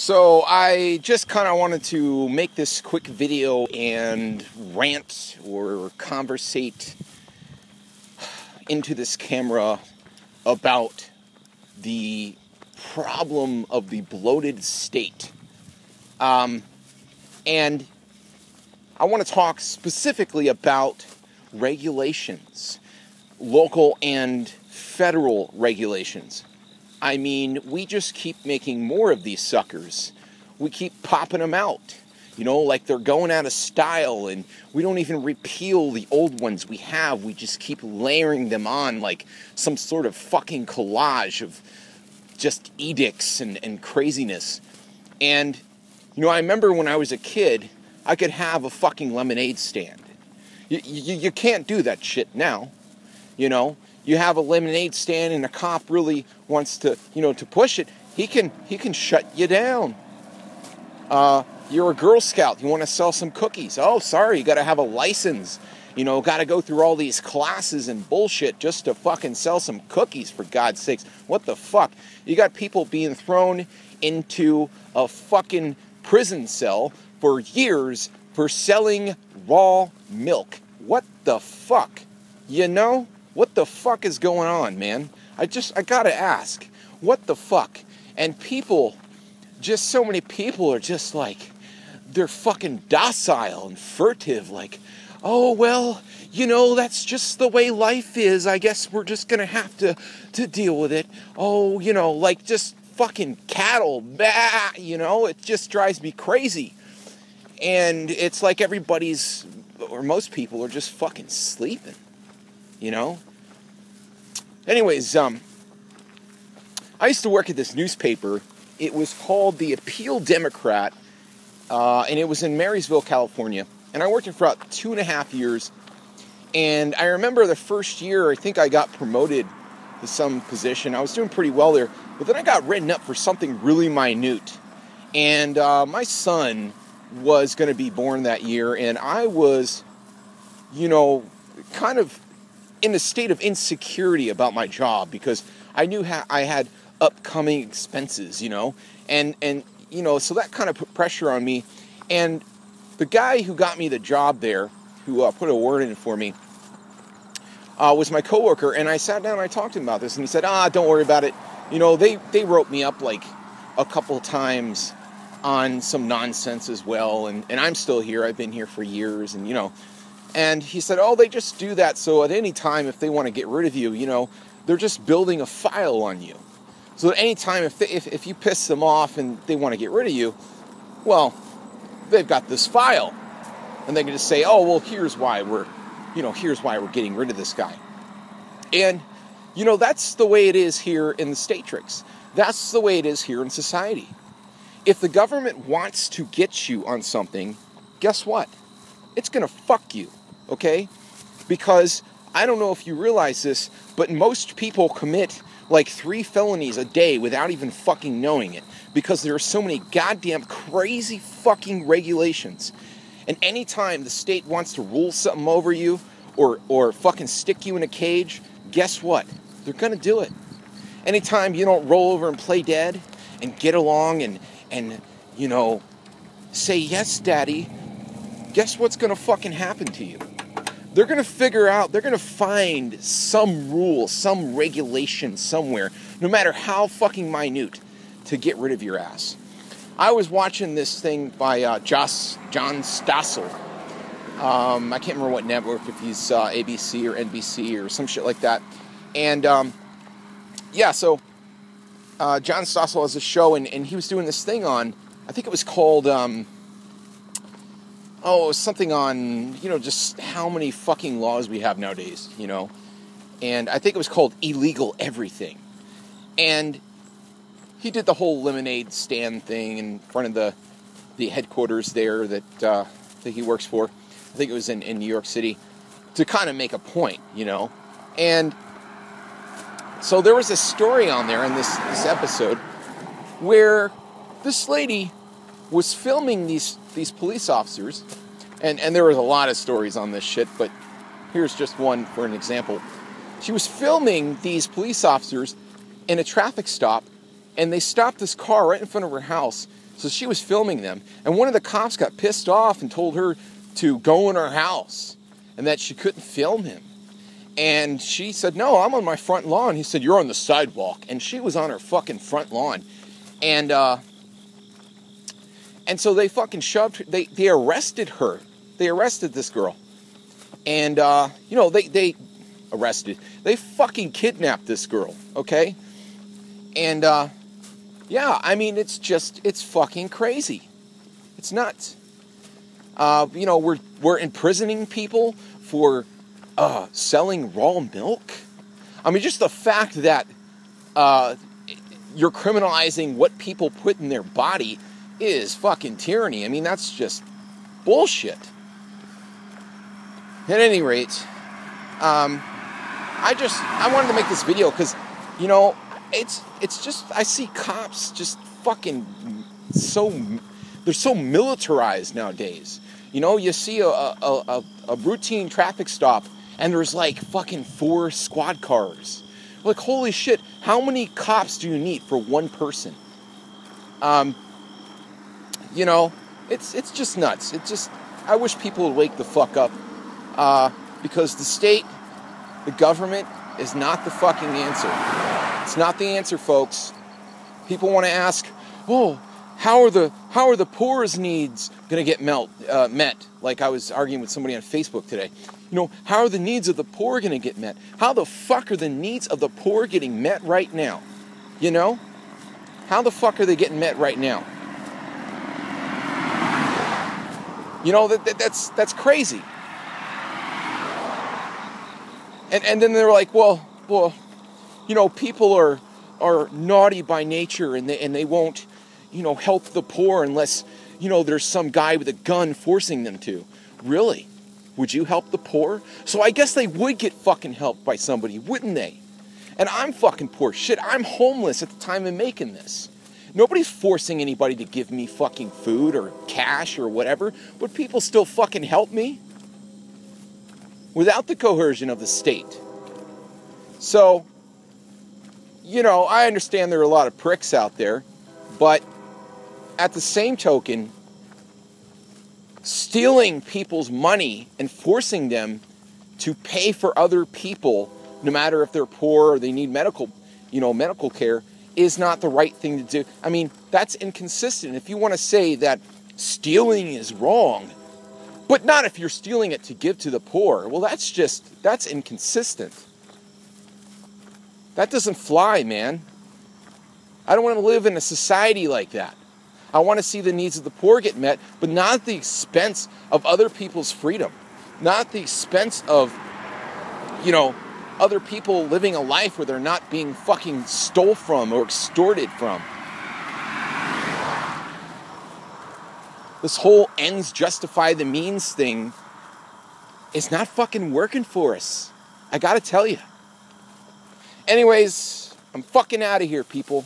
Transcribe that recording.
So I just kind of wanted to make this quick video and rant or conversate into this camera about the problem of the bloated state. And I want to talk specifically about regulations, local and federal regulations. I mean, we just keep making more of these suckers. We keep popping them out, like they're going out of style, and we don't even repeal the old ones we have. We just keep layering them on like some sort of fucking collage of just edicts and craziness. And, I remember when I was a kid, I could have a fucking lemonade stand. You can't do that shit now, You have a lemonade stand and a cop really wants to, to push it, he can shut you down. You're a Girl Scout, you want to sell some cookies. Oh, sorry, you got to have a license. Got to go through all these classes and bullshit just to fucking sell some cookies, for God's sakes. What the fuck? You got people being thrown into a fucking prison cell for years for selling raw milk. What the fuck? What the fuck is going on, man? I gotta ask, what the fuck? And so many people are just like, they're fucking docile and furtive, like, oh, well, that's just the way life is. I guess we're just gonna have to deal with it. Oh, like just fucking cattle, bah, it just drives me crazy. And it's like everybody's, or most people are just fucking sleeping, Anyways, I used to work at this newspaper. It was called the Appeal Democrat, and it was in Marysville, California. And I worked there for about 2.5 years. And I remember the first year, I think I got promoted to some position. I was doing pretty well there. But then I got written up for something really minute. And my son was going to be born that year. And I was, kind of in a state of insecurity about my job because I knew I had upcoming expenses, and so that kind of put pressure on me. And the guy who got me the job there, who put a word in for me, was my coworker. And I sat down and I talked to him about this, and he said, don't worry about it. They wrote me up like a couple times on some nonsense as well, and I'm still here. I've been here for years, and And he said, they just do that so at any time if they want to get rid of you, they're just building a file on you. So at any time if you piss them off and they want to get rid of you, well, they've got this file. And they can just say, here's why we're getting rid of this guy. And, that's the way it is here in the Statrix. That's the way it is here in society. If the government wants to get you on something, guess what? It's going to fuck you. Okay? Because I don't know if you realize this, but most people commit like 3 felonies a day without even fucking knowing it. Because there are so many goddamn crazy fucking regulations. And anytime the state wants to rule something over you or fucking stick you in a cage, guess what? They're going to do it. Anytime you don't roll over and play dead and get along and say, yes, daddy, guess what's going to fucking happen to you? They're going to find some rule, some regulation somewhere, no matter how fucking minute, to get rid of your ass. I was watching this thing by John Stossel. I can't remember what network, if he's ABC or NBC or some shit like that. And, so John Stossel has a show, and he was doing this thing on, I think it was called... something on, just how many fucking laws we have nowadays, And I think it was called Illegal Everything. And he did the whole lemonade stand thing in front of the headquarters there that he works for. I think it was in New York City, to kind of make a point, And so there was a story on there in this episode where this lady was filming these police officers, and there was a lot of stories on this shit, but here's just one for an example. She was filming these police officers in a traffic stop, and they stopped this car right in front of her house So she was filming them, and one of the cops got pissed off and told her to go in her house and that she couldn't film him. And she said, no, I'm on my front lawn. He said, you're on the sidewalk. And she was on her fucking front lawn. And so they fucking shoved her. They arrested her. They arrested this girl. And, they fucking kidnapped this girl, okay? And, it's fucking crazy. It's nuts. We're imprisoning people for selling raw milk. I mean, just the fact that you're criminalizing what people put in their body is fucking tyranny. I mean, that's just bullshit. At any rate, I wanted to make this video because, it's just, I see cops just fucking they're so militarized nowadays. You see a routine traffic stop and there's like fucking 4 squad cars. Like, holy shit, how many cops do you need for one person? It's just nuts. I wish people would wake the fuck up. Because the state, the government, is not the fucking answer. It's not the answer, folks. People want to ask, how are the poor's needs going to get met? Like I was arguing with somebody on Facebook today. How are the needs of the poor going to get met? How the fuck are the needs of the poor getting met right now? How the fuck are they getting met right now? That's crazy. And then they're like, well, people are naughty by nature and they won't, help the poor unless, there's some guy with a gun forcing them to. Really? Would you help the poor? So I guess they would get fucking helped by somebody, wouldn't they? And I'm fucking poor. Shit, I'm homeless at the time of making this. Nobody's forcing anybody to give me fucking food or cash or whatever. Would people still fucking help me? Without the coercion of the state. So, I understand there are a lot of pricks out there, but at the same token, stealing people's money and forcing them to pay for other people, no matter if they're poor or they need medical care, is not the right thing to do. I mean, that's inconsistent. If you want to say that stealing is wrong, but not if you're stealing it to give to the poor, well, that's inconsistent. That doesn't fly, man. I don't want to live in a society like that. I want to see the needs of the poor get met, but not at the expense of other people's freedom. Not at the expense of, other people living a life where they're not being fucking stole from or extorted from. This whole ends justify the means thing is not fucking working for us. I gotta tell you. Anyways, I'm fucking out of here, people.